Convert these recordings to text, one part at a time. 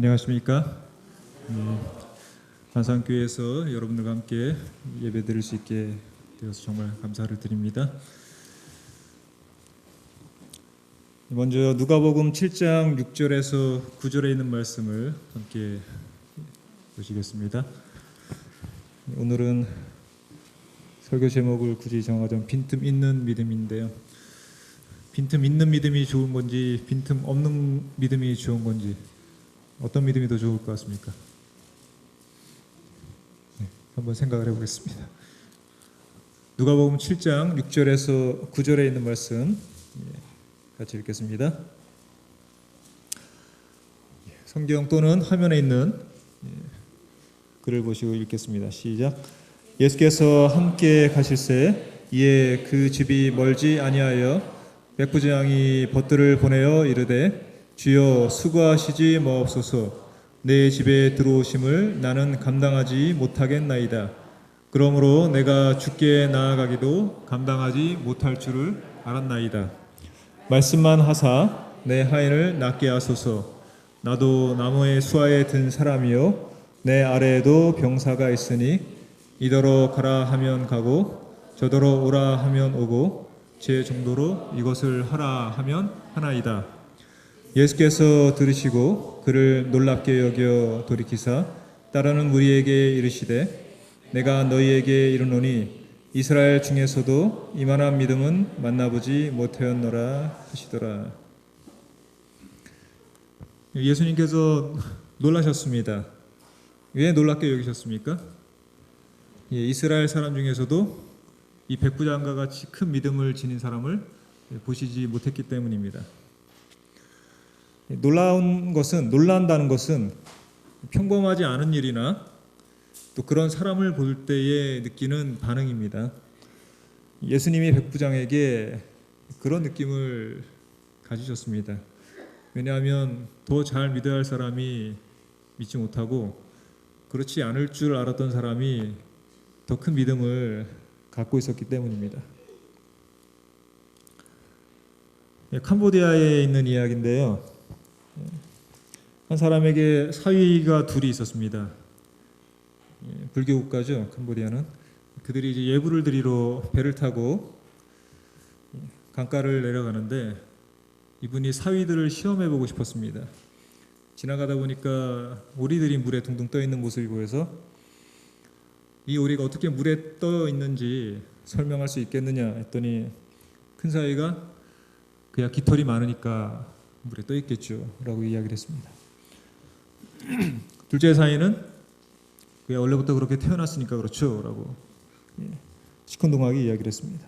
안녕하십니까? 한산교회에서 여러분들과 함께 예배드릴 수 있게 되어서 정말 감사를 드립니다. 먼저 누가복음 7장 6절에서 9절에 있는 말씀을 함께 보시겠습니다. 오늘은 설교 제목을 굳이 정하자면 빈틈 있는 믿음인데요. 빈틈 있는 믿음이 좋은 건지 빈틈 없는 믿음이 좋은 건지 어떤 믿음이 더 좋을 것 같습니까? 한번 생각을 해보겠습니다. 누가복음 7장 6절에서 9절에 있는 말씀 같이 읽겠습니다. 성경 또는 화면에 있는 글을 보시고 읽겠습니다. 시작. 예수께서 함께 가실새 이에 그 집이 멀지 아니하여 백부장이 벗들을 보내어 이르되 주여 수고하시지 마옵소서. 내 집에 들어오심을 나는 감당하지 못하겠나이다. 그러므로 내가 주께 나아가기도 감당하지 못할 줄을 알았나이다. 말씀만 하사 내 하인을 낫게 하소서. 나도 나무의 수하에 든 사람이요 내 아래에도 병사가 있으니 이더러 가라 하면 가고 저더러 오라 하면 오고 제 정도로 이것을 하라 하면 하나이다. 예수께서 들으시고 그를 놀랍게 여겨 돌이키사 따르는 무리에게 이르시되 내가 너희에게 이르노니 이스라엘 중에서도 이만한 믿음은 만나보지 못하였노라 하시더라. 예수님께서 놀라셨습니다. 왜 놀랍게 여기셨습니까? 이스라엘 사람 중에서도 이 백부장과 같이 큰 믿음을 지닌 사람을 보시지 못했기 때문입니다. 놀란다는 것은 평범하지 않은 일이나 또 그런 사람을 볼 때에 느끼는 반응입니다. 예수님이 백부장에게 그런 느낌을 가지셨습니다. 왜냐하면 더 잘 믿어야 할 사람이 믿지 못하고 그렇지 않을 줄 알았던 사람이 더 큰 믿음을 갖고 있었기 때문입니다. 캄보디아에 있는 이야기인데요. 한 사람에게 사위가 둘이 있었습니다. 불교 국가죠, 캄보디아는. 그들이 이제 예불을 드리러 배를 타고 강가를 내려가는데 이분이 사위들을 시험해 보고 싶었습니다. 지나가다 보니까 오리들이 물에 둥둥 떠 있는 모습이 보여서 이 오리가 어떻게 물에 떠 있는지 설명할 수 있겠느냐 했더니 큰 사위가 그야 깃털이 많으니까 물에 떠 있겠죠 라고 이야기를 했습니다. 둘째 사위는 그야 원래부터 그렇게 태어났으니까 그렇죠 라고 시큰둥하게 이야기를 했습니다.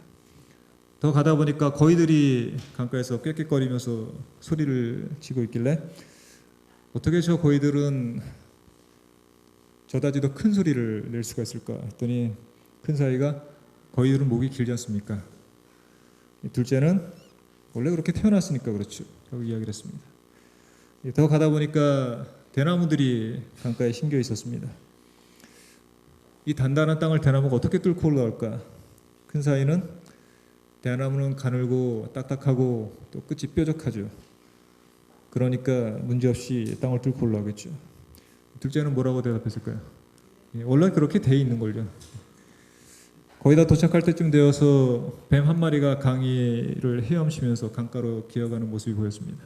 더 가다 보니까 거위들이 강가에서 꽥꽥거리면서 소리를 치고 있길래 어떻게 저 거위들은 저다지 더 큰 소리를 낼 수가 있을까 했더니 큰 사위가 거위들은 목이 길지 않습니까? 둘째는 원래 그렇게 태어났으니까 그렇죠 라고 이야기를 했습니다. 더 가다 보니까 대나무들이 강가에 심겨 있었습니다. 이 단단한 땅을 대나무가 어떻게 뚫고 올라올까? 큰 사위는 대나무는 가늘고 딱딱하고 또 끝이 뾰족하죠. 그러니까 문제없이 땅을 뚫고 올라오겠죠. 둘째는 뭐라고 대답했을까요? 원래 그렇게 돼 있는 걸요. 거의 다 도착할 때쯤 되어서 뱀 한 마리가 강의를 헤엄치면서 강가로 기어가는 모습이 보였습니다.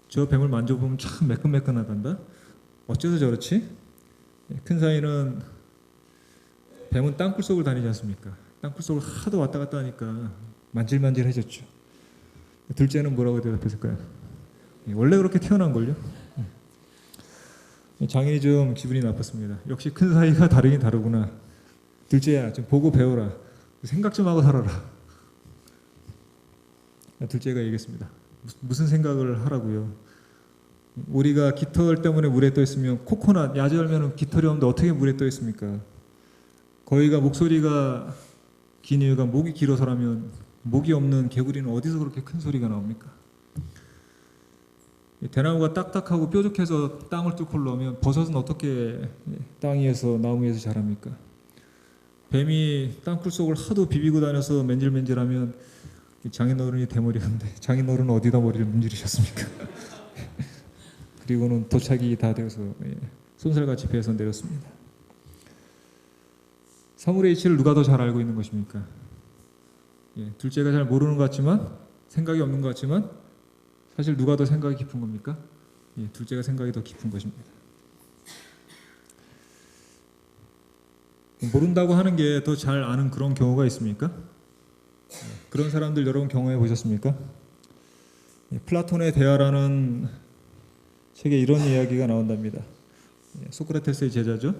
저 뱀을 만져보면 참 매끈매끈하단다. 어째서 저렇지? 큰 사위는 뱀은 땅굴 속을 다니지 않습니까? 땅굴 속을 하도 왔다 갔다 하니까 만질만질해졌죠. 둘째는 뭐라고 대답했을까요? 원래 그렇게 태어난걸요. 장인이 좀 기분이 나빴습니다. 역시 큰 사위가 다르긴 다르구나. 둘째야 좀 보고 배워라. 생각 좀 하고 살아라. 둘째가 얘기했습니다. 무슨 생각을 하라고요. 우리가 깃털 때문에 물에 떠 있으면 코코넛 야채 열면 깃털이 없는데 어떻게 물에 떠 있습니까? 거위가 목소리가 긴 이유가 목이 길어서라면 목이 없는 개구리는 어디서 그렇게 큰 소리가 나옵니까? 대나무가 딱딱하고 뾰족해서 땅을 뚫고 올라오면 버섯은 어떻게 땅 위에서 나무 위에서 자랍니까? 뱀이 땅굴 속을 하도 비비고 다녀서 맨질맨질하면 장인어른이 대머리였는데 장인어른은 어디다 머리를 문지르셨습니까? 그리고는 도착이 다 되어서 손살같이 배에서 내렸습니다. 사물의 이치를 누가 더 잘 알고 있는 것입니까? 둘째가 잘 모르는 것 같지만, 생각이 없는 것 같지만, 사실 누가 더 생각이 깊은 겁니까? 둘째가 생각이 더 깊은 것입니다. 모른다고 하는 게 더 잘 아는 그런 경우가 있습니까? 그런 사람들 여러분 경험해 보셨습니까? 플라톤의 대화라는 책에 이런 이야기가 나온답니다. 소크라테스의 제자죠.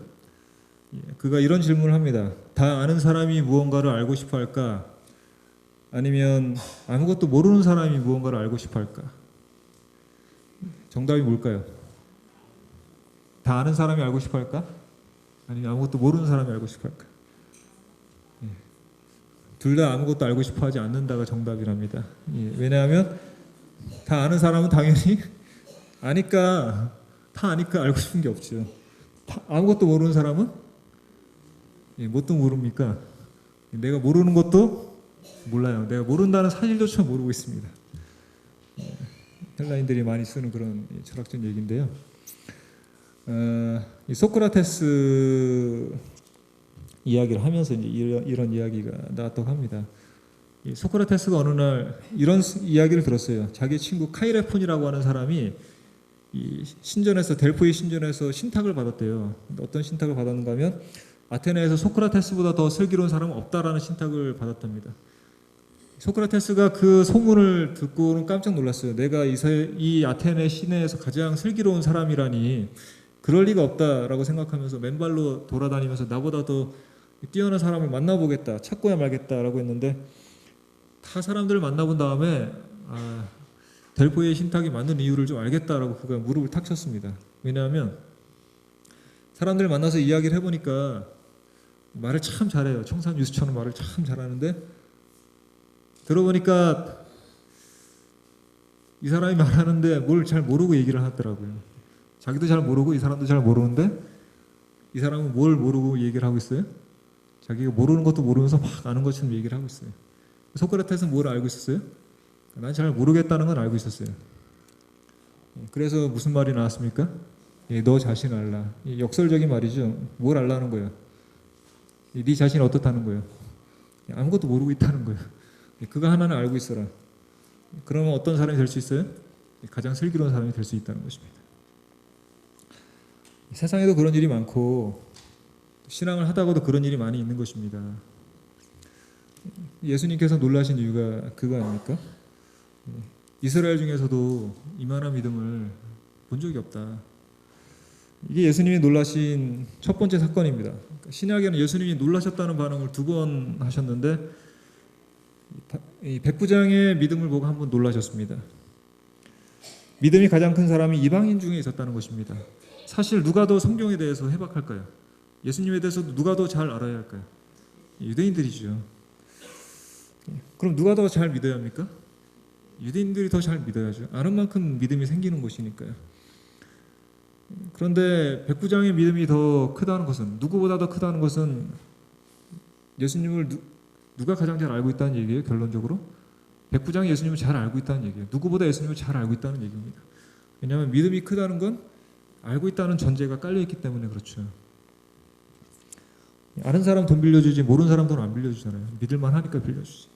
그가 이런 질문을 합니다. 다 아는 사람이 무언가를 알고 싶어 할까? 아니면 아무것도 모르는 사람이 무언가를 알고 싶어 할까? 정답이 뭘까요? 다 아는 사람이 알고 싶어 할까? 아니면 아무것도 모르는 사람이 알고 싶어 할까? 둘 다 아무것도 알고 싶어 하지 않는다가 정답이랍니다. 왜냐하면 다 아는 사람은 당연히 아니까, 다 아니까 알고 싶은 게 없죠. 아무것도 모르는 사람은 뭣도 모릅니까? 내가 모르는 것도 몰라요. 내가 모른다는 사실조차 모르고 있습니다. 헬라인들이 많이 쓰는 그런 철학적 얘기인데요. 이 소크라테스 이야기를 하면서 이제 이런 이야기가 나왔다고 합니다. 이 소크라테스가 어느 날 이런 이야기를 들었어요. 자기 친구 카이레폰이라고 하는 사람이 이 신전에서, 델포이 신전에서 신탁을 받았대요. 어떤 신탁을 받았는가 하면 아테네에서 소크라테스보다 더 슬기로운 사람은 없다라는 신탁을 받았답니다. 소크라테스가 그 소문을 듣고는 깜짝 놀랐어요. 내가 이 아테네 시내에서 가장 슬기로운 사람이라니 그럴 리가 없다라고 생각하면서 맨발로 돌아다니면서 나보다 더 뛰어난 사람을 만나보겠다, 찾고야 말겠다라고 했는데, 다 사람들을 만나본 다음에 델포이의 신탁이 맞는 이유를 좀 알겠다라고 그가 무릎을 탁 쳤습니다. 왜냐하면 사람들 만나서 이야기를 해보니까 말을 참 잘해요. 청산 유수처럼 말을 참 잘하는데, 들어보니까 이 사람이 말하는데 뭘 잘 모르고 얘기를 하더라고요. 자기도 잘 모르고 이 사람도 잘 모르는데, 이 사람은 뭘 모르고 얘기를 하고 있어요? 자기가 모르는 것도 모르면서 막 아는 것처럼 얘기를 하고 있어요. 소크라테스는 뭘 알고 있었어요? 난 잘 모르겠다는 건 알고 있었어요. 그래서 무슨 말이 나왔습니까? 너 자신 알라. 역설적인 말이죠. 뭘 알라는 거예요? 네 자신이 어떻다는 거예요? 아무것도 모르고 있다는 거예요. 그거 하나는 알고 있어라. 그러면 어떤 사람이 될 수 있어요? 가장 슬기로운 사람이 될 수 있다는 것입니다. 세상에도 그런 일이 많고 신앙을 하다가도 그런 일이 많이 있는 것입니다. 예수님께서 놀라신 이유가 그거 아닙니까? 이스라엘 중에서도 이만한 믿음을 본 적이 없다. 이게 예수님이 놀라신 첫 번째 사건입니다. 신약에는 예수님이 놀라셨다는 반응을 2번 하셨는데, 이 백부장의 믿음을 보고 한 번 놀라셨습니다. 믿음이 가장 큰 사람이 이방인 중에 있었다는 것입니다. 사실 누가 더 성경에 대해서 해박할까요? 예수님에 대해서 누가 더 잘 알아야 할까요? 유대인들이죠. 그럼 누가 더 잘 믿어야 합니까? 유대인들이 더 잘 믿어야죠. 아는 만큼 믿음이 생기는 것이니까요. 그런데 백부장의 믿음이 더 크다는 것은, 누구보다 더 크다는 것은 예수님을 누가 가장 잘 알고 있다는 얘기예요. 결론적으로 백부장이 예수님을 잘 알고 있다는 얘기예요. 누구보다 예수님을 잘 알고 있다는 얘기입니다. 왜냐하면 믿음이 크다는 건 알고 있다는 전제가 깔려있기 때문에 그렇죠. 아는 사람 돈 빌려주지 모르는 사람 돈 안 빌려주잖아요. 믿을만 하니까 빌려주지.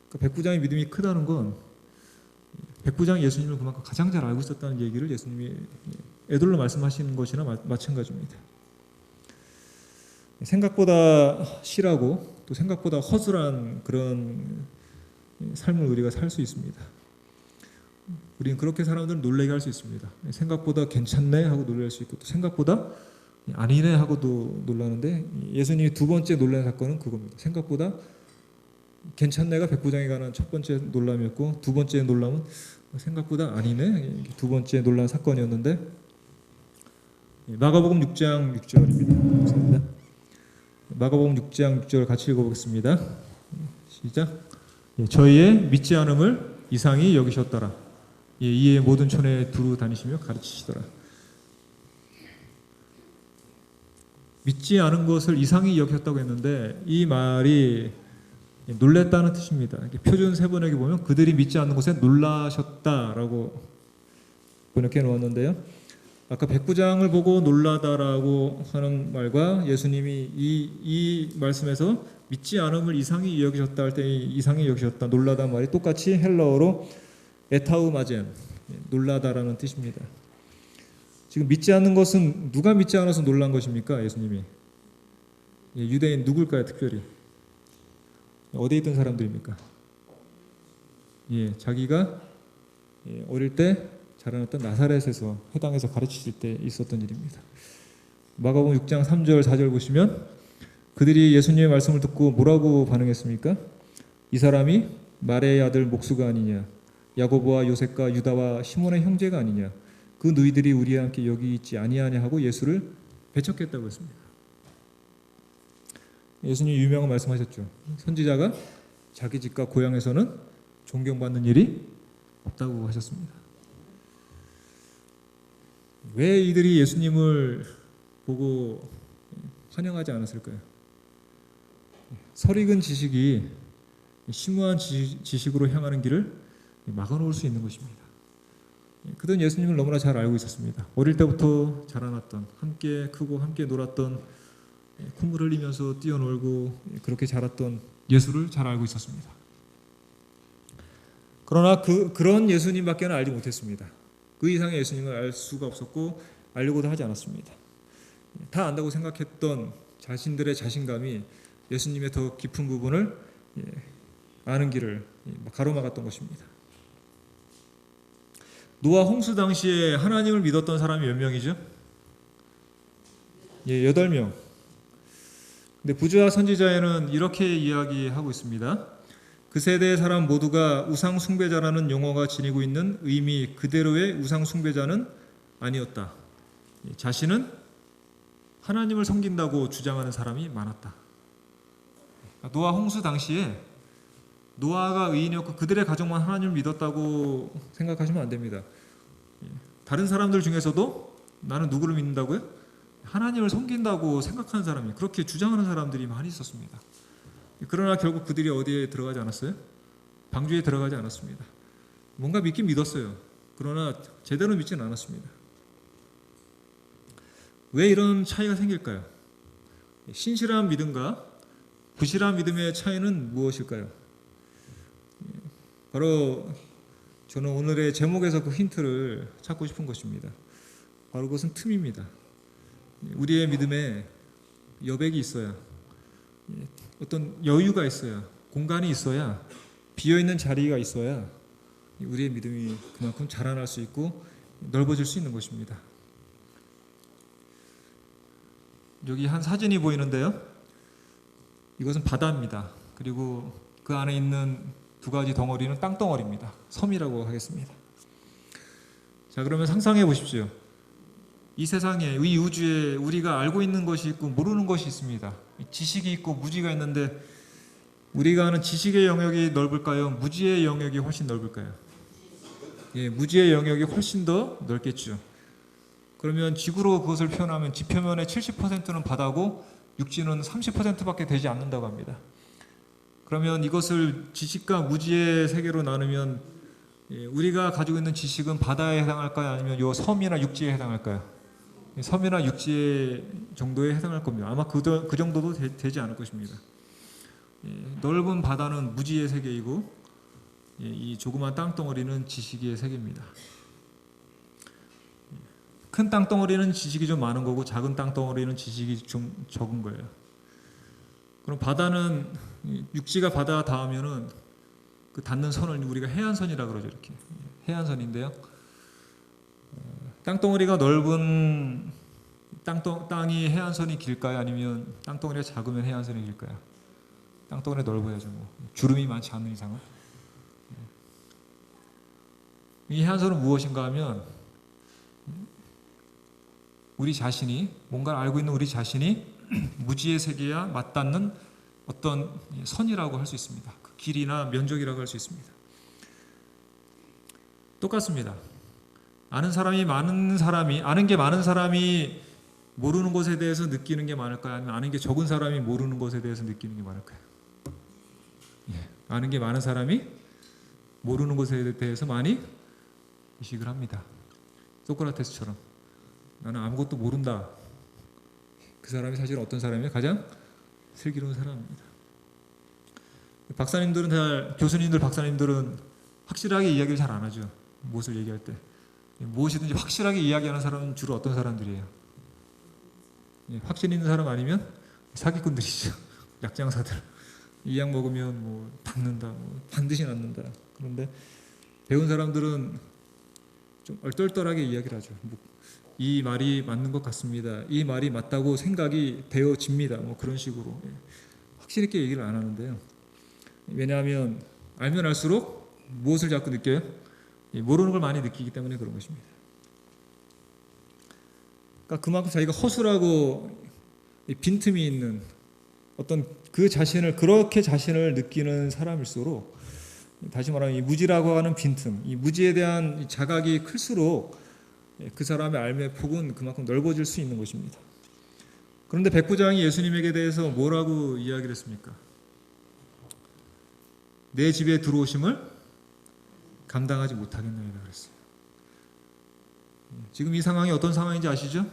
그러니까 백부장의 믿음이 크다는 건 백부장이 예수님을 그만큼 가장 잘 알고 있었다는 얘기를 예수님이 애들로 말씀하시는 것이나 마찬가지입니다. 생각보다 실하고 또 생각보다 허술한 그런 삶을 우리가 살 수 있습니다. 우리는 그렇게 사람들을 놀라게 할 수 있습니다. 생각보다 괜찮네 하고 놀랄 수 있고, 또 생각보다 아니네 하고도 놀라는데, 예수님이 2번째 놀란 사건은 그겁니다. 생각보다 괜찮네가 백부장에 관한 첫 번째 놀람이었고, 2번째 놀람은 생각보다 아니네, 2번째 놀란 사건이었는데, 마가복음 6장 6절입니다. 감사합니다. 마가복음 6장 6절 같이 읽어보겠습니다. 시작. 저희의 믿지 않음을 이상히 여기셨더라. 이에 모든 촌에 두루 다니시며 가르치시더라. 믿지 않은 것을 이상히 여겼다고 했는데, 이 말이 놀랬다는 뜻입니다. 표준 세번역에 보면 그들이 믿지 않는 것에 놀라셨다라고 번역해 놓았는데요. 아까 백부장을 보고 놀라다라고 하는 말과 예수님이 이 말씀에서 믿지 않음을 이상히 여기셨다 할 때 이상히 여기셨다 놀라다 말이 똑같이 헬라어로 에타우마젠 놀라다라는 뜻입니다. 지금 믿지 않는 것은 누가 믿지 않아서 놀란 것입니까? 예수님이 유대인 누굴까요? 특별히 어디에 있던 사람들입니까? 자기가 어릴 때 자라났던 나사렛에서 회당에서 가르치실 때 있었던 일입니다. 마가복음 6장 3절 4절 보시면 그들이 예수님의 말씀을 듣고 뭐라고 반응했습니까? 이 사람이 마레의 아들 목수가 아니냐, 야고보와 요셉과 유다와 시몬의 형제가 아니냐, 그 너희들이 우리와 함께 여기 있지 아니하냐 하고 예수를 배척했다고 했습니다. 예수님 유명한 말씀하셨죠. 선지자가 자기 집과 고향에서는 존경받는 일이 없다고 하셨습니다. 왜 이들이 예수님을 보고 환영하지 않았을까요? 설익은 지식이 심오한 지식으로 향하는 길을 막아놓을 수 있는 것입니다. 그들은 예수님을 너무나 잘 알고 있었습니다. 어릴 때부터 자라났던, 함께 크고 함께 놀았던, 콧물 흘리면서 뛰어놀고 그렇게 자랐던 예수를 잘 알고 있었습니다. 그러나 그런 예수님밖에는 알지 못했습니다. 그 이상의 예수님을 알 수가 없었고 알려고도 하지 않았습니다. 다 안다고 생각했던 자신들의 자신감이 예수님의 더 깊은 부분을 아는 길을 가로막았던 것입니다. 노아 홍수 당시에 하나님을 믿었던 사람이 몇 명이죠? 8명. 근데 부조와 선지자에는 이렇게 이야기하고 있습니다. 그 세대의 사람 모두가 우상 숭배자라는 용어가 지니고 있는 의미 그대로의 우상 숭배자는 아니었다. 자신은 하나님을 섬긴다고 주장하는 사람이 많았다. 노아 홍수 당시에 노아가 의인이었고 그들의 가족만 하나님을 믿었다고 생각하시면 안 됩니다. 다른 사람들 중에서도 나는 누구를 믿는다고요? 하나님을 섬긴다고 생각하는 사람이, 그렇게 주장하는 사람들이 많이 있었습니다. 그러나 결국 그들이 어디에 들어가지 않았어요? 방주에 들어가지 않았습니다. 뭔가 믿긴 믿었어요. 그러나 제대로 믿지는 않았습니다. 왜 이런 차이가 생길까요? 신실한 믿음과 부실한 믿음의 차이는 무엇일까요? 바로 저는 오늘의 제목에서 그 힌트를 찾고 싶은 것입니다. 바로 그것은 틈입니다. 우리의 믿음에 여백이 있어야, 어떤 여유가 있어야, 공간이 있어야, 비어있는 자리가 있어야 우리의 믿음이 그만큼 자라날 수 있고 넓어질 수 있는 것입니다. 여기 한 사진이 보이는데요. 이것은 바다입니다. 그리고 그 안에 있는 두 가지 덩어리는 땅덩어리입니다. 섬이라고 하겠습니다. 자, 그러면 상상해 보십시오. 이 세상에, 이 우주에 우리가 알고 있는 것이 있고 모르는 것이 있습니다. 지식이 있고 무지가 있는데 우리가 아는 지식의 영역이 넓을까요? 무지의 영역이 훨씬 넓을까요? 무지의 영역이 훨씬 더 넓겠죠. 그러면 지구로 그것을 표현하면 지표면의 70%는 바다고 육지는 30%밖에 되지 않는다고 합니다. 그러면 이것을 지식과 무지의 세계로 나누면 우리가 가지고 있는 지식은 바다에 해당할까요? 아니면 요 섬이나 육지에 해당할까요? 섬이나 육지 정도에 해당할 겁니다. 아마 그 정도도 되지 않을 것입니다. 넓은 바다는 무지의 세계이고 이 조그만 땅덩어리는 지식의 세계입니다. 큰 땅덩어리는 지식이 좀 많은 거고 작은 땅덩어리는 지식이 좀 적은 거예요. 그럼 바다는 육지가 바다 닿으면은 그 닿는 선을 우리가 해안선이라 그러죠. 이렇게 해안선인데요. 땅덩어리가 넓은 땅이 해안선이 길까요? 아니면 땅덩어리가 작으면 해안선이 길까요? 땅덩어리가 넓어야죠. 뭐. 주름이 많지 않는 이상은. 이 해안선은 무엇인가 하면 우리 자신이, 뭔가를 알고 있는 우리 자신이 무지의 세계와 맞닿는 어떤 선이라고 할 수 있습니다. 그 길이나 면적이라고 할 수 있습니다. 똑같습니다. 아는 게 많은 사람이 모르는 것에 대해서 느끼는 게 많을까요? 아니면 아는 게 적은 사람이 모르는 것에 대해서 느끼는 게 많을까요? 아는 게 많은 사람이 모르는 것에 대해서 많이 의식을 합니다. 소크라테스처럼 나는 아무것도 모른다. 그 사람이 사실 어떤 사람이에요? 가장 슬기로운 사람입니다. 교수님들, 박사님들은 확실하게 이야기를 잘 안 하죠. 무엇을 얘기할 때. 무엇이든지 확실하게 이야기하는 사람은 주로 어떤 사람들이에요? 확신 있는 사람 아니면 사기꾼들이죠. 약장사들. 이 약 먹으면 뭐 낫는다, 뭐 반드시 낫는다. 그런데 배운 사람들은 좀 얼떨떨하게 이야기를 하죠. 뭐 이 말이 맞는 것 같습니다. 이 말이 맞다고 생각이 되어집니다. 뭐 그런 식으로 확실 있게 얘기를 안 하는데요. 왜냐하면 알면 알수록 무엇을 자꾸 느껴요? 모르는 걸 많이 느끼기 때문에 그런 것입니다. 그러니까 그만큼 자기가 허술하고 빈틈이 있는 어떤 그 자신을 그렇게 자신을 느끼는 사람일수록, 다시 말하면 이 무지라고 하는 빈틈, 이 무지에 대한 자각이 클수록 그 사람의 알매 폭은 그만큼 넓어질 수 있는 것입니다. 그런데 백부장이 예수님에게 대해서 뭐라고 이야기를 했습니까? 내 집에 들어오심을 감당하지 못하겠나이다 그랬어요. 지금 이 상황이 어떤 상황인지 아시죠?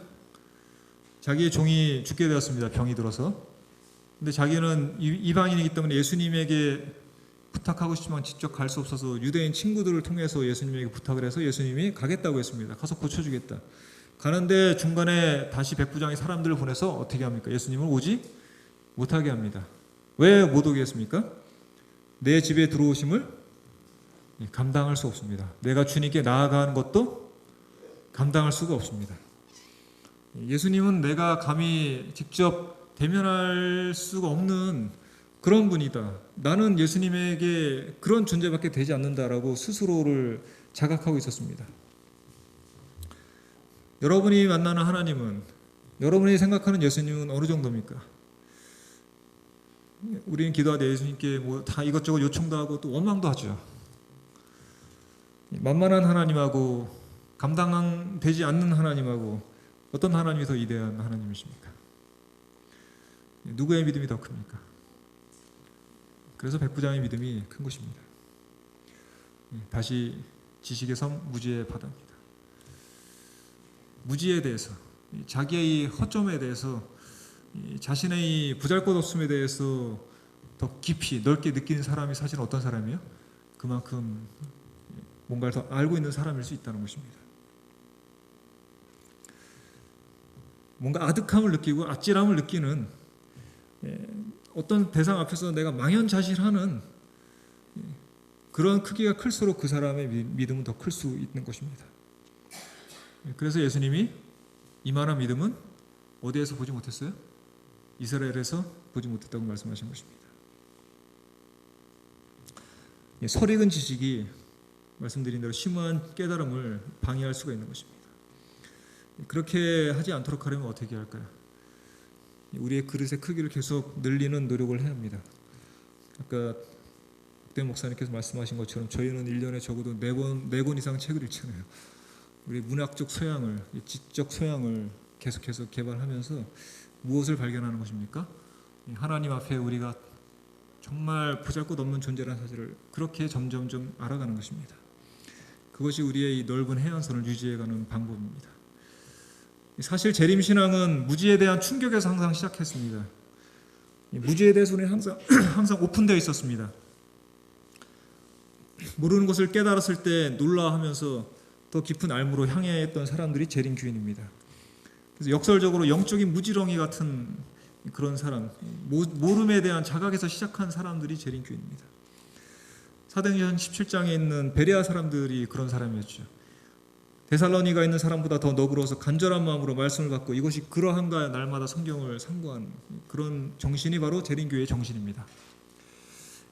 자기의 종이 죽게 되었습니다. 병이 들어서. 근데 자기는 이방인이기 때문에 예수님에게 부탁하고 싶지만 직접 갈 수 없어서 유대인 친구들을 통해서 예수님에게 부탁을 해서 예수님이 가겠다고 했습니다. 가서 고쳐주겠다. 가는데 중간에 다시 백부장이 사람들을 보내서 어떻게 합니까? 예수님을 오지 못하게 합니다. 왜 못 오게 했습니까? 내 집에 들어오심을 감당할 수 없습니다. 내가 주님께 나아가는 것도 감당할 수가 없습니다. 예수님은 내가 감히 직접 대면할 수가 없는 그런 분이다. 나는 예수님에게 그런 존재밖에 되지 않는다라고 스스로를 자각하고 있었습니다. 여러분이 만나는 하나님은, 여러분이 생각하는 예수님은 어느 정도입니까? 우리는 기도할 때 예수님께 뭐 다 이것저것 요청도 하고 또 원망도 하죠. 만만한 하나님하고 감당되지 않는 하나님하고 어떤 하나님이 더 위대한 하나님이십니까? 누구의 믿음이 더 큽니까? 그래서 백부장의 믿음이 큰 것입니다. 다시 지식의 섬 무지의 바다입니다. 무지에 대해서, 자기의 허점에 대해서, 자신의 보잘것없음에 대해서 더 깊이 넓게 느끼는 사람이 사실 어떤 사람이에요? 그만큼 뭔가를 더 알고 있는 사람일 수 있다는 것입니다. 뭔가 아득함을 느끼고 아찔함을 느끼는 어떤 대상 앞에서 내가 망연자실하는 그런 크기가 클수록 그 사람의 믿음은 더 클 수 있는 것입니다. 그래서 예수님이 이만한 믿음은 어디에서 보지 못했어요? 이스라엘에서 보지 못했다고 말씀하신 것입니다. 설익은 지식이 말씀드린 대로 심오한 깨달음을 방해할 수가 있는 것입니다. 그렇게 하지 않도록 하려면 어떻게 할까요? 우리의 그릇의 크기를 계속 늘리는 노력을 해야 합니다. 아까 박대 목사님께서 말씀하신 것처럼 저희는 1년에 적어도 4권 이상 책을 읽잖아요. 우리 문학적 소양을, 지적 소양을 계속해서 개발하면서 무엇을 발견하는 것입니까? 하나님 앞에 우리가 정말 보잘것없는 존재라는 사실을 그렇게 점점점 알아가는 것입니다. 그것이 우리의 이 넓은 해안선을 유지해가는 방법입니다. 사실 재림신앙은 무지에 대한 충격에서 항상 시작했습니다. 무지에 대해서 우리는 항상 오픈되어 있었습니다. 모르는 것을 깨달았을 때 놀라하면서 더 깊은 알무로 향했던 사람들이 재림교인입니다. 그래서 역설적으로 영적인 무지렁이 같은 그런 사람, 모름에 대한 자각에서 시작한 사람들이 재림교인입니다. 사도행전 17장에 있는 베레아 사람들이 그런 사람이었죠. 데살로니가 있는 사람보다 더 너그러워서 간절한 마음으로 말씀을 받고 이것이 그러한가 날마다 성경을 상고한 그런 정신이 바로 재림교회의 정신입니다.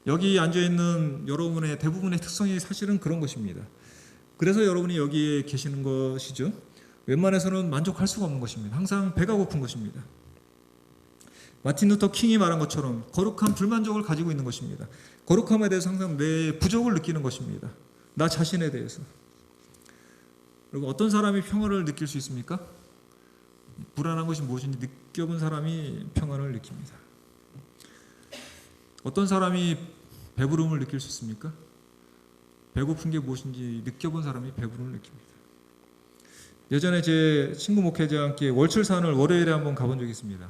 여기 앉아있는 여러분의 대부분의 특성이 사실은 그런 것입니다. 그래서 여러분이 여기에 계시는 것이죠. 웬만해서는 만족할 수가 없는 것입니다. 항상 배가 고픈 것입니다. 마틴 루터 킹이 말한 것처럼 거룩한 불만족을 가지고 있는 것입니다. 거룩함에 대해서 항상 내 부족을 느끼는 것입니다. 나 자신에 대해서. 그리고 어떤 사람이 평화를 느낄 수 있습니까? 불안한 것이 무엇인지 느껴본 사람이 평안을 느낍니다. 어떤 사람이 배부름을 느낄 수 있습니까? 배고픈 게 무엇인지 느껴본 사람이 배부름을 느낍니다. 예전에 제 친구 목회자와 함께 월출산을 월요일에 한번 가본 적이 있습니다.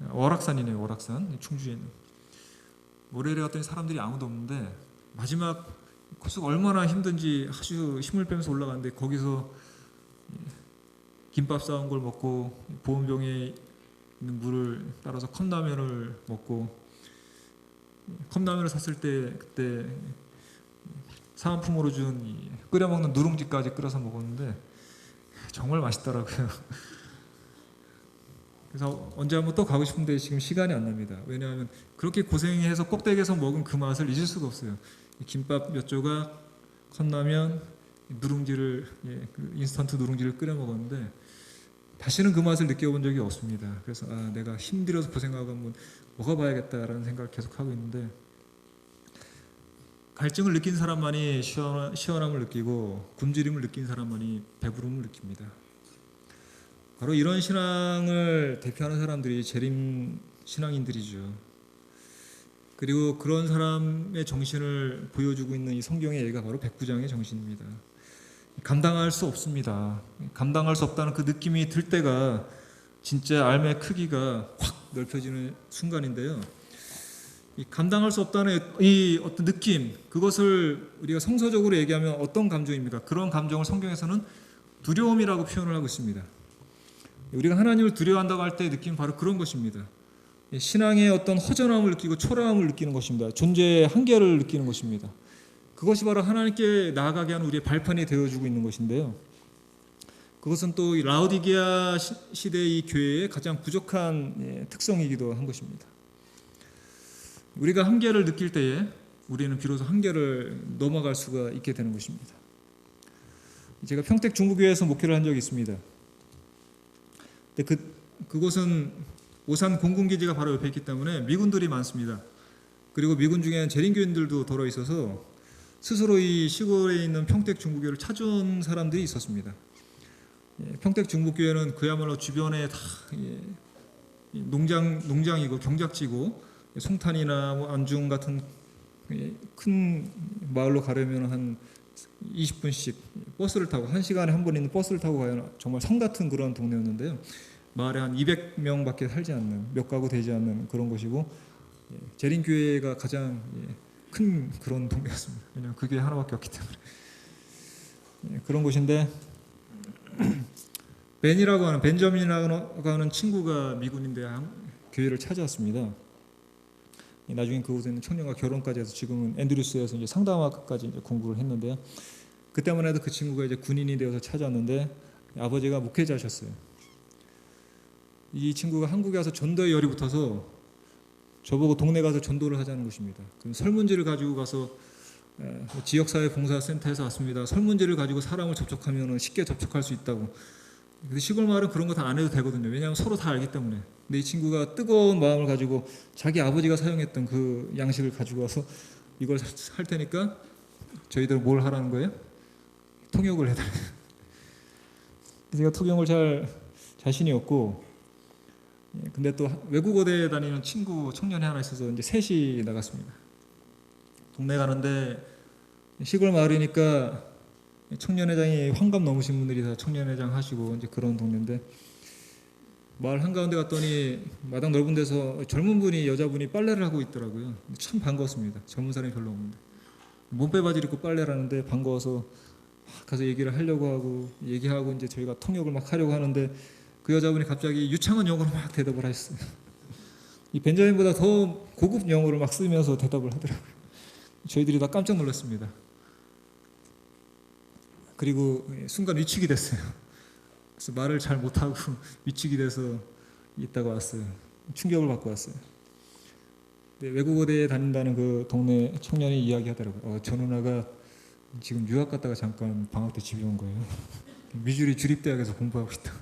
월악산이네요. 월악산 충주에 있는. 월요일에 갔더니 사람들이 아무도 없는데 마지막 코스가 얼마나 힘든지 아주 힘을 빼면서 올라가는데 거기서 김밥 싸온 걸 먹고 보온병에 있는 물을 따라서 컵라면을 먹고, 컵라면을 샀을 때 그때 사은품으로 준 끓여 먹는 누룽지까지 끓여서 먹었는데 정말 맛있더라고요. 그래서 언제 한번 또 가고 싶은데 지금 시간이 안 납니다. 왜냐하면 그렇게 고생해서 꼭대기에서 먹은 그 맛을 잊을 수가 없어요. 김밥 몇 조각, 컵라면, 누룽지를, 그 인스턴트 누룽지를 끓여 먹었는데 다시는 그 맛을 느껴본 적이 없습니다. 그래서 내가 힘들어서 고생하고 한번 먹어봐야겠다라는 생각을 계속 하고 있는데, 갈증을 느낀 사람만이 시원함을 느끼고 굶주림을 느낀 사람만이 배부름을 느낍니다. 바로 이런 신앙을 대표하는 사람들이 재림 신앙인들이죠. 그리고 그런 사람의 정신을 보여주고 있는 이 성경의 예가 바로 백부장의 정신입니다. 감당할 수 없습니다. 감당할 수 없다는 그 느낌이 들 때가 진짜 삶의 크기가 확 넓혀지는 순간인데요. 이 감당할 수 없다는 이 어떤 느낌, 그것을 우리가 성서적으로 얘기하면 어떤 감정입니까? 그런 감정을 성경에서는 두려움이라고 표현을 하고 있습니다. 우리가 하나님을 두려워한다고 할 때 느낌 바로 그런 것입니다. 신앙의 어떤 허전함을 느끼고 초라함을 느끼는 것입니다. 존재의 한계를 느끼는 것입니다. 그것이 바로 하나님께 나아가게 하는 우리의 발판이 되어주고 있는 것인데요. 그것은 또 라오디게아 시대의 이 교회의 가장 부족한 특성이기도 한 것입니다. 우리가 한계를 느낄 때에 우리는 비로소 한계를 넘어갈 수가 있게 되는 것입니다. 제가 평택 중부교회에서 목회를 한 적이 있습니다. 근데 그곳은 오산 공군기지가 바로 옆에 있기 때문에 미군들이 많습니다. 그리고 미군 중에는 재림교인들도 더러 있어서 스스로 이 시골에 있는 평택 중부교회를 찾아온 사람들이 있었습니다. 평택 중부교회는 그야말로 주변에 다 농장이고 경작지고 송탄이나 뭐 안중 같은 큰 마을로 가려면 한 20분씩 버스를 타고 1시간에 한 번 있는 버스를 타고 가야 정말 성 같은 그런 동네였는데요. 마을에 한 200명밖에 살지 않는, 몇 가구 되지 않는 그런 곳이고, 재림교회가 가장 큰 그런 동네였습니다. 왜냐하면 그게 하나밖에 없기 때문에. 그런 곳인데 벤저민이라고 하는 친구가 미군인데 교회를 찾아왔습니다. 나중에 그곳에 있는 청년과 결혼까지 해서 지금은 앤드루스에서 이제 상담학까지 이제 공부를 했는데요. 그때만 해도 그 친구가 이제 군인이 되어서 찾아왔는데 아버지가 목회자셨어요. 이 친구가 한국에 와서 전도의 열이 붙어서 저보고 동네 가서 전도를 하자는 것입니다. 그럼 설문지를 가지고 가서 지역사회 봉사센터에서 왔습니다. 설문지를 가지고 사람을 접촉하면 쉽게 접촉할 수 있다고. 근데 시골 마을은 그런 거 다 안 해도 되거든요. 왜냐하면 서로 다 알기 때문에. 근데 이 친구가 뜨거운 마음을 가지고 자기 아버지가 사용했던 그 양식을 가지고 와서 이걸 할 테니까 저희들 뭘 하라는 거예요? 통역을 해달래요. 제가 통역을 잘 자신이 없고, 근데 또 외국어대에 다니는 친구 청년이 하나 있어서 이제 셋이 나갔습니다. 동네 가는데 시골 마을이니까 청년회장이 환갑 넘으신 분들이 다 청년회장 하시고 이제 그런 동네인데, 마을 한가운데 갔더니 마당 넓은 데서 젊은 분이, 여자분이 빨래를 하고 있더라고요. 참 반가웠습니다. 젊은 사람이 별로 없는데 몸빼바지를 입고 빨래를 하는데 반가워서 가서 얘기를 하려고 얘기하고 이제 저희가 통역을 막 하려고 하는데 그 여자분이 갑자기 유창한 영어로 막 대답을 하셨어요. 이 벤자민보다 더 고급 영어를 막 쓰면서 대답을 하더라고요. 저희들이 다 깜짝 놀랐습니다. 그리고 순간 위축이 됐어요. 그래서 말을 잘 못하고 위축이 돼서 있다가 왔어요. 충격을 받고 왔어요. 외국어대에 다닌다는 그 동네 청년이 이야기하더라고요. 저 누나가 지금 유학 갔다가 잠깐 방학 때 집에 온 거예요. 미주리 주립대학에서 공부하고 있다.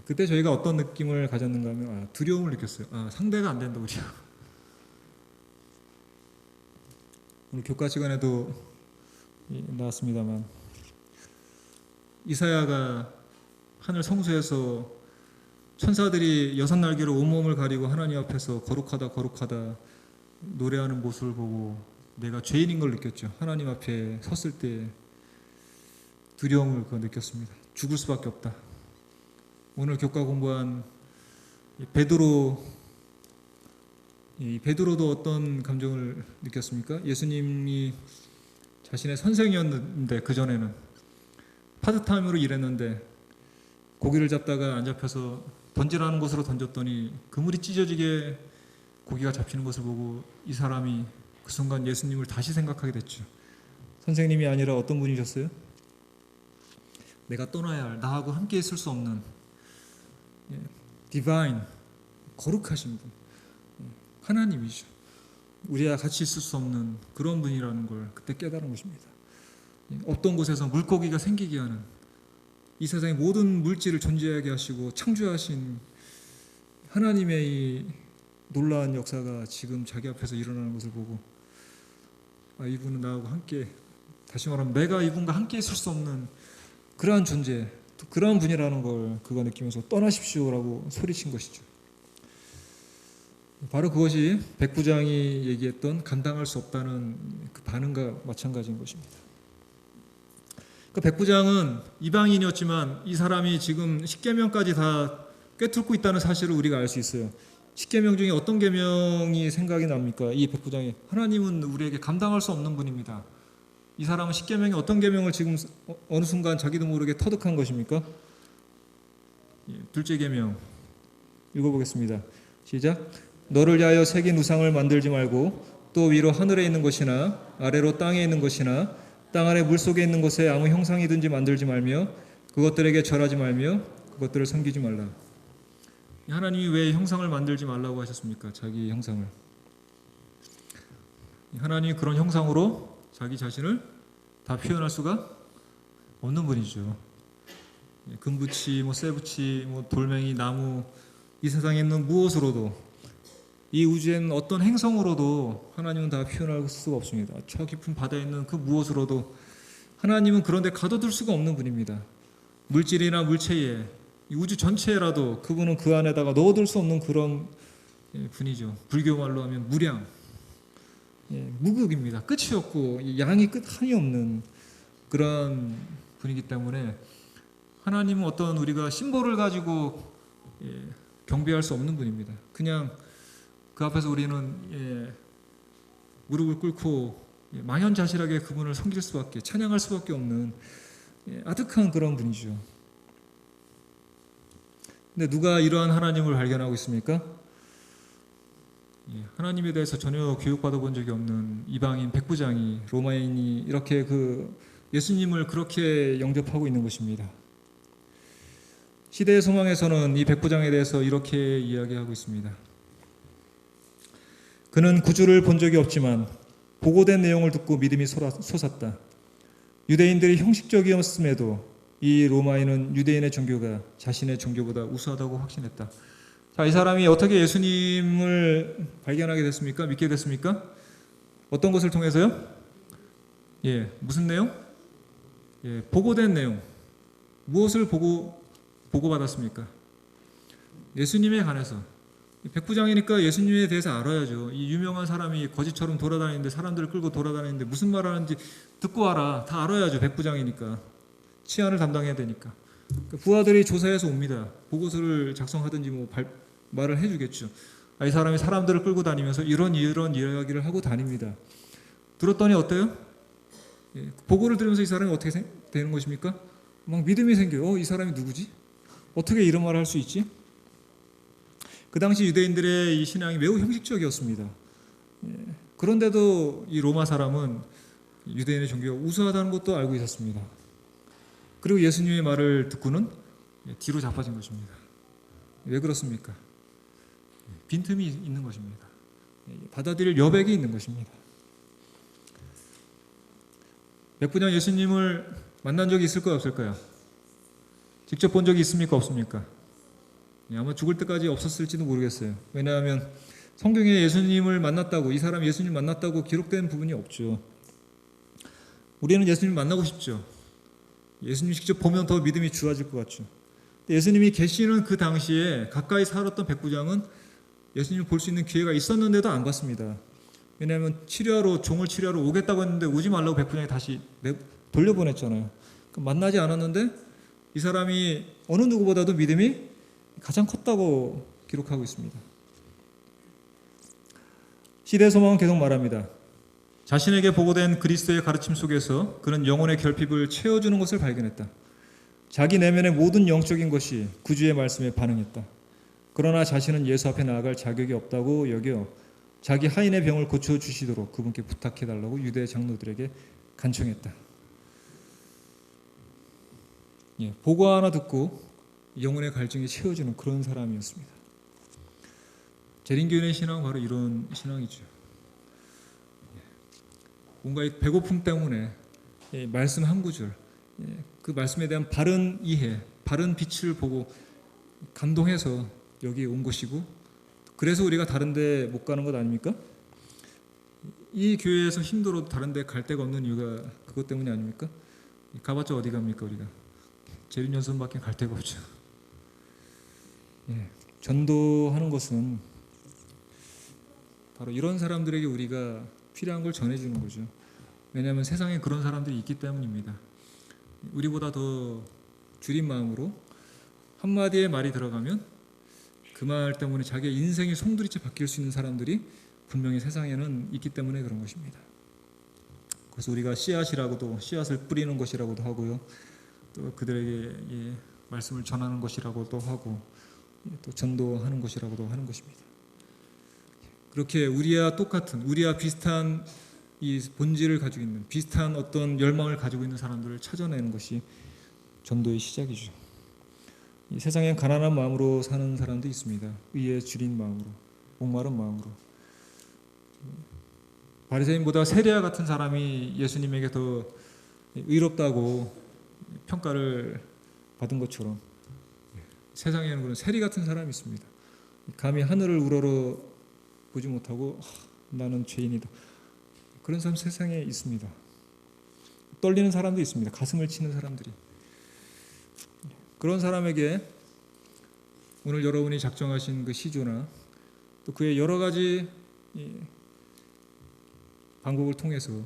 그때 저희가 어떤 느낌을 가졌는가 하면 두려움을 느꼈어요. 상대가 안 된다 우리야. 오늘 교과 시간에도 나왔습니다만 이사야가 하늘 성소에서 천사들이 6날개로 온몸을 가리고 하나님 앞에서 거룩하다 거룩하다 노래하는 모습을 보고 내가 죄인인 걸 느꼈죠. 하나님 앞에 섰을 때 두려움을 느꼈습니다. 죽을 수밖에 없다. 오늘 교과 공부한 베드로도 어떤 감정을 느꼈습니까? 예수님이 자신의 선생이었는데 그전에는 파트타임으로 일했는데 고기를 잡다가 안 잡혀서 던지라는 곳으로 던졌더니 그물이 찢어지게 고기가 잡히는 것을 보고 이 사람이 그 순간 예수님을 다시 생각하게 됐죠. 선생님이 아니라 어떤 분이셨어요? 내가 떠나야 할, 나하고 함께 있을 수 없는 디바인, 거룩하신 분, 하나님이죠. 우리와 같이 있을 수 없는 그런 분이라는 걸 그때 깨달은 것입니다. 없던 곳에서 물고기가 생기게 하는, 이 세상의 모든 물질을 존재하게 하시고 창조하신 하나님의 이 놀라운 역사가 지금 자기 앞에서 일어나는 것을 보고, 이분은 나하고 함께, 다시 말하면 내가 이분과 함께 있을 수 없는 그러한 존재, 그러한 분이라는 걸 그가 느끼면서 떠나십시오라고 소리친 것이죠. 바로 그것이 백부장이 얘기했던 감당할 수 없다는 그 반응과 마찬가지인 것입니다. 그 백부장은 이방인이었지만 이 사람이 지금 십계명까지 다 꿰뚫고 있다는 사실을 우리가 알 수 있어요. 십계명 중에 어떤 계명이 생각이 납니까? 이 백부장이, 하나님은 우리에게 감당할 수 없는 분입니다. 이 사람은 십계명의 어떤 계명을 지금 어느 순간 자기도 모르게 터득한 것입니까? 둘째 계명 읽어보겠습니다. 시작. 너를 위하여 새긴 우상을 만들지 말고 또 위로 하늘에 있는 것이나 아래로 땅에 있는 것이나 땅 아래 물속에 있는 것에 아무 형상이든지 만들지 말며 그것들에게 절하지 말며 그것들을 섬기지 말라. 하나님이 왜 형상을 만들지 말라고 하셨습니까? 자기 형상을. 하나님이 그런 형상으로 자기 자신을 다 표현할 수가 없는 분이죠. 금붙이, 쇠붙이, 돌멩이, 나무, 이 세상에 있는 무엇으로도, 이 우주에는 어떤 행성으로도 하나님은 다 표현할 수가 없습니다. 저 깊은 바다에 있는 그 무엇으로도 하나님은 그런데 가둬둘 수가 없는 분입니다. 물질이나 물체에, 이 우주 전체라도 그분은 그 안에다가 넣어둘 수 없는 그런 분이죠. 불교 말로 하면 무량, 무극입니다. 끝이 없고 양이 끝한이 없는 그런 분이기 때문에 하나님은 어떤 우리가 심볼을 가지고 경배할 수 없는 분입니다. 그냥 그 앞에서 우리는 무릎을 꿇고 망연자실하게 그분을 섬길 수밖에, 찬양할 수밖에 없는 아득한 그런 분이죠. 근데 누가 이러한 하나님을 발견하고 있습니까? 하나님에 대해서 전혀 교육받아 본 적이 없는 이방인 백부장이, 로마인이 이렇게 그 예수님을 그렇게 영접하고 있는 것입니다. 시대의 소망에서는 이 백부장에 대해서 이렇게 이야기하고 있습니다. 그는 구주를 본 적이 없지만 보고된 내용을 듣고 믿음이 솟았다. 유대인들이 형식적이었음에도 이 로마인은 유대인의 종교가 자신의 종교보다 우수하다고 확신했다. 자, 이 사람이 어떻게 예수님을 발견하게 됐습니까? 믿게 됐습니까? 어떤 것을 통해서요? 무슨 내용? 보고된 내용. 무엇을 보고받았습니까? 예수님에 관해서. 백부장이니까 예수님에 대해서 알아야죠. 이 유명한 사람이 거지처럼 돌아다니는데, 사람들을 끌고 돌아다니는데 무슨 말 하는지 듣고 와라. 다 알아야죠. 백부장이니까. 치안을 담당해야 되니까. 부하들이 조사해서 옵니다. 보고서를 작성하든지 말을 해주겠죠. 이 사람이 사람들을 끌고 다니면서 이런 이야기를 하고 다닙니다. 들었더니 어때요? 보고를 들으면서 이 사람이 어떻게 되는 것입니까? 막 믿음이 생겨요. 이 사람이 누구지? 어떻게 이런 말을 할 수 있지? 그 당시 유대인들의 이 신앙이 매우 형식적이었습니다. 그런데도 이 로마 사람은 유대인의 종교가 우수하다는 것도 알고 있었습니다. 그리고 예수님의 말을 듣고는 뒤로 자빠진 것입니다. 왜 그렇습니까? 빈틈이 있는 것입니다. 받아들일 여백이 있는 것입니다. 백부장 예수님을 만난 적이 있을까요, 없을까요? 직접 본 적이 있습니까, 없습니까? 아마 죽을 때까지 없었을지도 모르겠어요. 왜냐하면 성경에 예수님을 만났다고, 이 사람이 예수님 만났다고 기록된 부분이 없죠. 우리는 예수님 만나고 싶죠. 예수님 직접 보면 더 믿음이 좋아질 것 같죠. 예수님이 계시는 그 당시에 가까이 살았던 백부장은 예수님을 볼 수 있는 기회가 있었는데도 안 봤습니다. 왜냐하면 종을 치료하러 오겠다고 했는데 오지 말라고 백부장이 다시 돌려보냈잖아요. 만나지 않았는데 이 사람이 어느 누구보다도 믿음이 가장 컸다고 기록하고 있습니다. 시대의 소망은 계속 말합니다. 자신에게 보고된 그리스도의 가르침 속에서 그는 영혼의 결핍을 채워주는 것을 발견했다. 자기 내면의 모든 영적인 것이 구주의 말씀에 반응했다. 그러나 자신은 예수 앞에 나아갈 자격이 없다고 여겨 자기 하인의 병을 고쳐주시도록 그분께 부탁해달라고 유대 장로들에게 간청했다. 보고 하나 듣고 영혼의 갈증이 채워지는 그런 사람이었습니다. 재림교인의 신앙은 바로 이런 신앙이죠. 뭔가 이 배고픔 때문에 말씀 한 구절, 그 말씀에 대한 바른 이해, 바른 빛을 보고 감동해서 여기 온 것이고, 그래서 우리가 다른 데 못 가는 것 아닙니까? 이 교회에서 힘들어도 다른 데 갈 데가 없는 이유가 그것 때문이 아닙니까? 가봤자 어디 갑니까 우리가? 재림연수원밖에 갈 데가 없죠. 전도하는 것은 바로 이런 사람들에게 우리가 필요한 걸 전해주는 거죠. 왜냐하면 세상에 그런 사람들이 있기 때문입니다. 우리보다 더 줄인 마음으로 한마디의 말이 들어가면 그 말 때문에 자기의 인생이 송두리째 바뀔 수 있는 사람들이 분명히 세상에는 있기 때문에 그런 것입니다. 그래서 우리가 씨앗이라고도, 씨앗을 뿌리는 것이라고도 하고요, 또 그들에게 말씀을 전하는 것이라고도 하고, 또 전도하는 것이라고도 하는 것입니다. 그렇게 우리와 똑같은, 우리와 비슷한 이 본질을 가지고 있는, 비슷한 어떤 열망을 가지고 있는 사람들을 찾아내는 것이 전도의 시작이죠. 이 세상에 가난한 마음으로 사는 사람도 있습니다. 의에 줄인 마음으로, 목마른 마음으로. 바리새인보다 세리와 같은 사람이 예수님에게 더 의롭다고 평가를 받은 것처럼 세상에는 그런 세리 같은 사람이 있습니다. 감히 하늘을 우러러 보지 못하고 나는 죄인이다. 그런 사람 세상에 있습니다. 떨리는 사람도 있습니다. 가슴을 치는 사람들이. 그런 사람에게 오늘 여러분이 작정하신 그 시조나 또 그의 여러 가지 방법을 통해서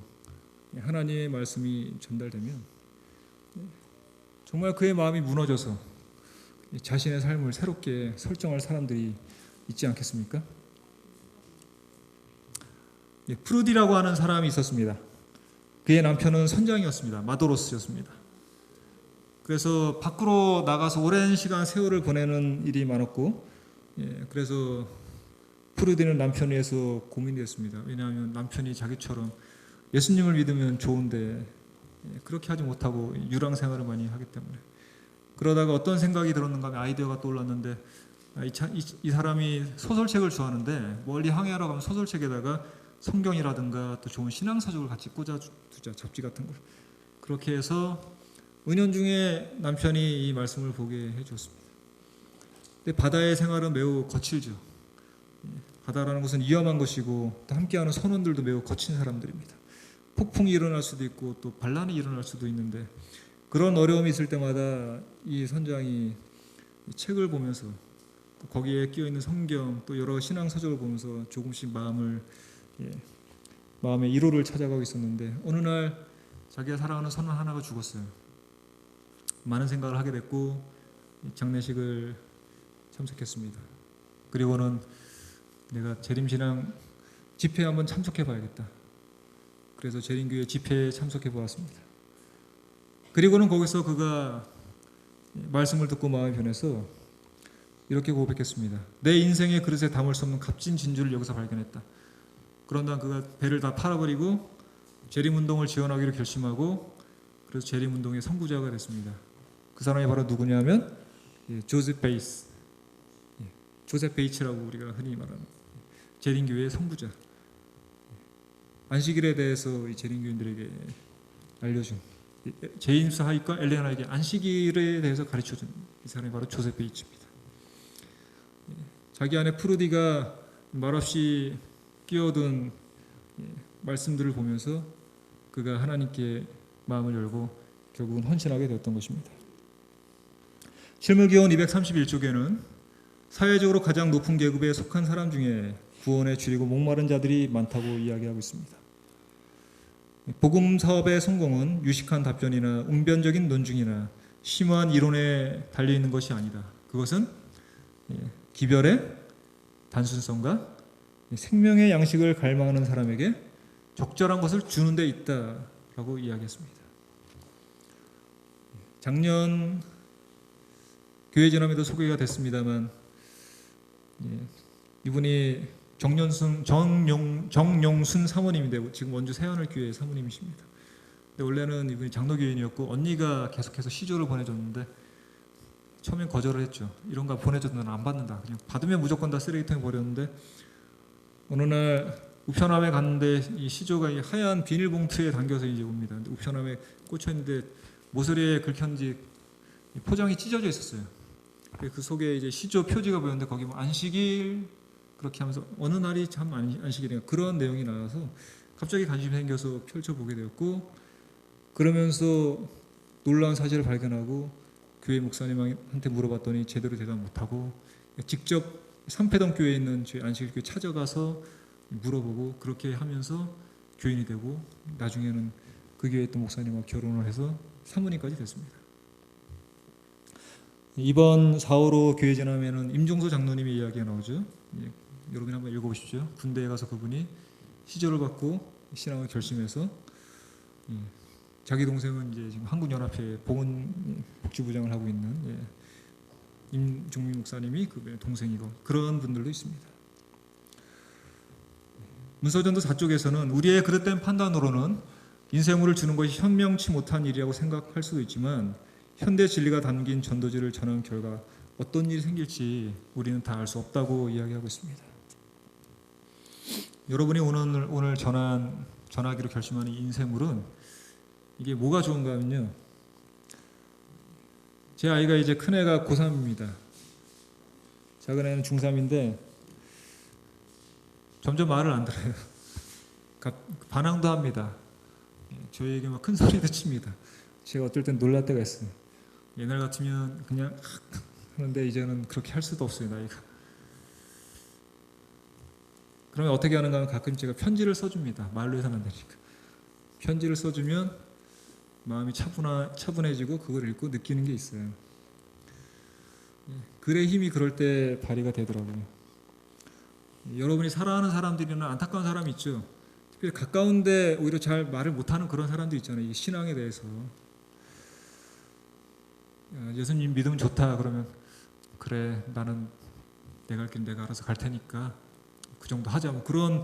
하나님의 말씀이 전달되면 정말 그의 마음이 무너져서 자신의 삶을 새롭게 설정할 사람들이 있지 않겠습니까? 프루디라고 하는 사람이 있었습니다. 그의 남편은 선장이었습니다. 마도로스였습니다. 그래서 밖으로 나가서 오랜 시간 세월을 보내는 일이 많았고, 그래서 프루디는 남편에 의해서 고민되었습니다. 왜냐하면 남편이 자기처럼 예수님을 믿으면 좋은데 그렇게 하지 못하고 유랑 생활을 많이 하기 때문에. 그러다가 어떤 생각이 들었는가 하면 아이디어가 떠올랐는데, 이 사람이 소설책을 좋아하는데 멀리 항해하러 가면 소설책에다가 성경이라든가 또 좋은 신앙서적을 같이 꽂아두자, 잡지 같은 걸. 그렇게 해서 은연중에 남편이 이 말씀을 보게 해주었습니다. 근데 바다의 생활은 매우 거칠죠. 바다라는 것은 위험한 것이고 또 함께하는 선원들도 매우 거친 사람들입니다. 폭풍이 일어날 수도 있고 또 반란이 일어날 수도 있는데, 그런 어려움이 있을 때마다 이 선장이 책을 보면서 또 거기에 끼어있는 성경 또 여러 신앙서적을 보면서 조금씩 마음의 위로를 찾아가고 있었는데, 어느 날 자기가 사랑하는 선원 하나가 죽었어요. 많은 생각을 하게 됐고 장례식을 참석했습니다. 그리고는 내가 재림신앙 집회에 한번 참석해 봐야겠다. 그래서 재림교회 집회에 참석해 보았습니다. 그리고는 거기서 그가 말씀을 듣고 마음이 변해서 이렇게 고백했습니다. 내 인생의 그릇에 담을 수 없는 값진 진주를 여기서 발견했다. 그런 다음 그가 배를 다 팔아버리고 재림운동을 지원하기로 결심하고, 그래서 재림운동의 선구자가 됐습니다. 그 사람이 바로 누구냐면 조셉 베이츠, 조셉 베이츠라고 우리가 흔히 말하는 재림교회의 선구자. 안식일에 대해서 이 재림교인들에게 알려준, 제임스 하이과 엘레나에게 안식일에 대해서 가르쳐준 이 사람이 바로 조셉 베이츠입니다. 자기 안에 프루디가 말없이 끼어든 말씀들을 보면서 그가 하나님께 마음을 열고 결국은 헌신하게 되었던 것입니다. 실물기원 231쪽에는 사회적으로 가장 높은 계급에 속한 사람 중에 구원에 줄이고 목마른 자들이 많다고 이야기하고 있습니다. 복음 사업의 성공은 유식한 답변이나 웅변적인 논증이나 심오한 이론에 달려 있는 것이 아니다. 그것은 기별의 단순성과 생명의 양식을 갈망하는 사람에게 적절한 것을 주는 데 있다라고 이야기했습니다. 작년 교회 지남에도 소개가 됐습니다만 이분이 정용순 사모님인데 지금 원주 새하늘교회 사모님이십니다. 근데 원래는 이분이 장로교인이었고 언니가 계속해서 시조를 보내줬는데 처음엔 거절을 했죠. 이런 거 보내줘도 난 안 받는다. 그냥 받으면 무조건 다 쓰레기통에 버렸는데 어느 날 우편함에 갔는데 이 시조가 이 하얀 비닐봉투에 담겨서 이제 옵니다. 근데 우편함에 꽂혀 있는데 모서리에 긁혔는지 포장이 찢어져 있었어요. 그 속에 이제 시조 표지가 보였는데 거기 뭐 안식일 그렇게 하면서 어느 날이 참 안식일인가 그런 내용이 나와서 갑자기 관심이 생겨서 펼쳐보게 되었고, 그러면서 놀라운 사실을 발견하고 교회 목사님한테 물어봤더니 제대로 대답 못하고 직접 삼패동 교회에 있는 저희 안식일교회 찾아가서 물어보고 그렇게 하면서 교인이 되고 나중에는 그 교회에 있던 목사님과 결혼을 해서 사모님까지 됐습니다. 이번 4.15 교회 지남에는 임종소 장로님의 이야기가 나오죠. 여러분이 한번 읽어보십시오. 군대에 가서 그분이 시조를 받고 신앙을 결심해서 자기 동생은 이제 지금 한국연합회 보건복지부장을 하고 있는 임종민 목사님이 그 동생이고 그런 분들도 있습니다. 문서전도 4쪽에서는 우리의 그릇된 판단으로는 인쇄물을 주는 것이 현명치 못한 일이라고 생각할 수도 있지만 현대 진리가 담긴 전도지를 전한 결과 어떤 일이 생길지 우리는 다 알 수 없다고 이야기하고 있습니다. 여러분이 오늘 전하기로 결심하는 인쇄물은 이게 뭐가 좋은가 하면요, 제 아이가 이제 큰애가 고3입니다. 작은애는 중3인데 점점 말을 안 들어요. 반항도 합니다. 저희에게 막 큰 소리도 칩니다. 제가 어떨 땐 놀랄 때가 있어요. 옛날 같으면 그냥 하는데 이제는 그렇게 할 수도 없어요, 나이가. 그러면 어떻게 하는가 하면 가끔 제가 편지를 써줍니다. 말로 해서는 안 되니까. 편지를 써주면 마음이 차분해지고 그걸 읽고 느끼는 게 있어요. 글의 힘이 그럴 때 발휘가 되더라고요. 여러분이 사랑하는 사람들이나 안타까운 사람이 있죠. 특별히 가까운데 오히려 잘 말을 못하는 그런 사람도 있잖아요. 이 신앙에 대해서. 예수님 믿으면 좋다 그러면 그래 나는 내가 할 길 내가 알아서 갈 테니까 그 정도 하자 뭐 그런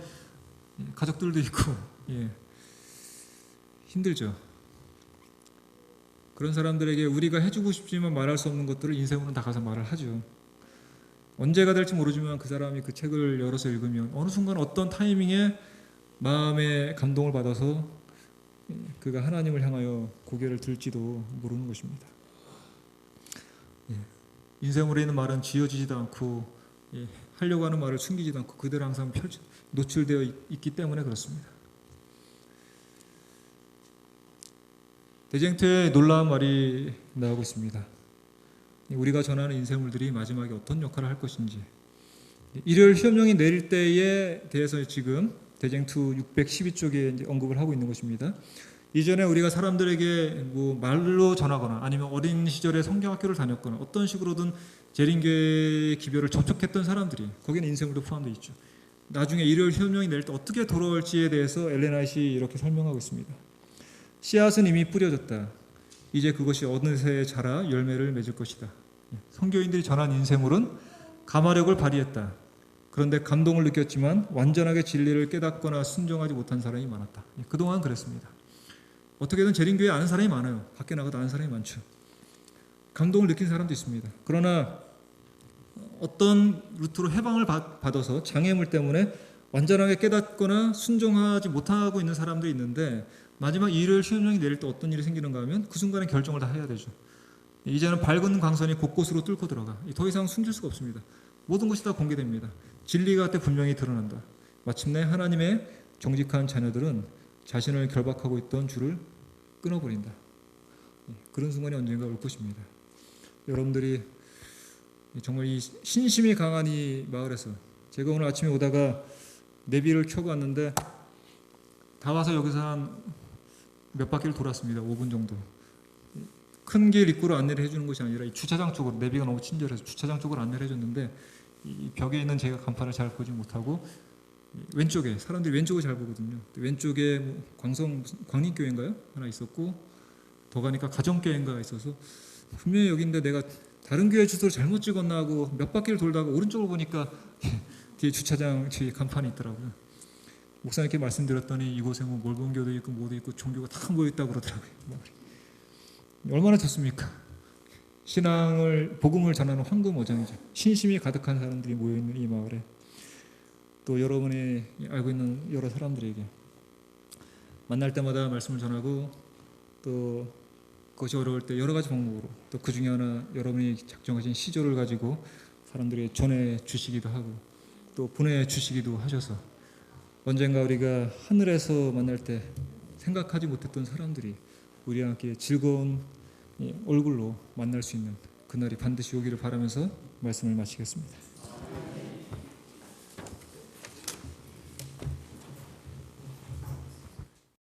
가족들도 있고 힘들죠. 그런 사람들에게 우리가 해주고 싶지만 말할 수 없는 것들을 인생으로는 다 가서 말을 하죠. 언제가 될지 모르지만 그 사람이 그 책을 열어서 읽으면 어느 순간 어떤 타이밍에 마음의 감동을 받아서 그가 하나님을 향하여 고개를 들지도 모르는 것입니다. 인생으로 있는 말은 지어지지도 않고 하려고 하는 말을 숨기지도 않고 그대로 항상 노출되어 있기 때문에 그렇습니다. 대쟁투에 놀라운 말이 나오고 있습니다. 우리가 전하는 인쇄물들이 마지막에 어떤 역할을 할 것인지, 일요일 시험령이 내릴 때에 대해서 지금 대쟁투 612쪽에 이제 언급을 하고 있는 것입니다. 이전에 우리가 사람들에게 뭐 말로 전하거나 아니면 어린 시절에 성경학교를 다녔거나 어떤 식으로든 재림교회의 기별을 접촉했던 사람들이 거기는 인쇄물도 포함되어 있죠. 나중에 일요일 시험령이 낼 때 어떻게 돌아올지에 대해서 엘렌 화이트이 이렇게 설명하고 있습니다. 씨앗은 이미 뿌려졌다. 이제 그것이 어느새 자라 열매를 맺을 것이다. 선교인들이 전한 인쇄물은 감화력을 발휘했다. 그런데 감동을 느꼈지만 완전하게 진리를 깨닫거나 순종하지 못한 사람이 많았다. 그동안 그랬습니다. 어떻게든 재림교회에 아는 사람이 많아요. 밖에 나가도 아는 사람이 많죠. 감동을 느낀 사람도 있습니다. 그러나 어떤 루트로 해방을 받아서 장애물 때문에 완전하게 깨닫거나 순종하지 못하고 있는 사람들이 있는데 마지막 일요일 시험령이 내릴 때 어떤 일이 생기는가 하면 그 순간에 결정을 다 해야 되죠. 이제는 밝은 광선이 곳곳으로 뚫고 들어가. 더 이상 숨길 수가 없습니다. 모든 것이 다 공개됩니다. 진리가 그때 분명히 드러난다. 마침내 하나님의 정직한 자녀들은 자신을 결박하고 있던 줄을 끊어버린다. 그런 순간이 언젠가 올 것입니다. 여러분들이 정말 이 신심이 강한 이 마을에서 제가 오늘 아침에 오다가 내비를 켜고 왔는데 다 와서 여기서 한 몇 바퀴를 돌았습니다. 5분 정도. 큰 길 입구로 안내를 해주는 것이 아니라 이 주차장 쪽으로, 내비가 너무 친절해서 주차장 쪽으로 안내를 해줬는데 이 벽에 있는 제가 간판을 잘 보지 못하고 왼쪽에, 사람들이 왼쪽을 잘 보거든요. 왼쪽에 뭐 광림교회인가요? 하나 있었고, 더 가니까 가정교회인가 있어서 분명히 여기인데 내가 다른 교회 주소를 잘못 찍었나 하고 몇 바퀴를 돌다가 오른쪽을 보니까 뒤에 주차장 뒤에 간판이 있더라고요. 목사님께 말씀드렸더니 이곳에 뭐 몰본교도 있고 뭐도 있고 종교가 다 모여 있다고 그러더라고요. 얼마나 좋습니까? 신앙을, 복음을 전하는 황금어장이죠. 신심이 가득한 사람들이 모여 있는 이 마을에, 또 여러분이 알고 있는 여러 사람들에게 만날 때마다 말씀을 전하고, 또 그것이 어려울 때 여러 가지 방법으로, 또 그 중에 하나 여러분이 작정하신 시조를 가지고 사람들에게 전해 주시기도 하고 또 보내 주시기도 하셔서 언젠가 우리가 하늘에서 만날 때 생각하지 못했던 사람들이 우리와 함께 즐거운 얼굴로 만날 수 있는 그날이 반드시 오기를 바라면서 말씀을 마치겠습니다.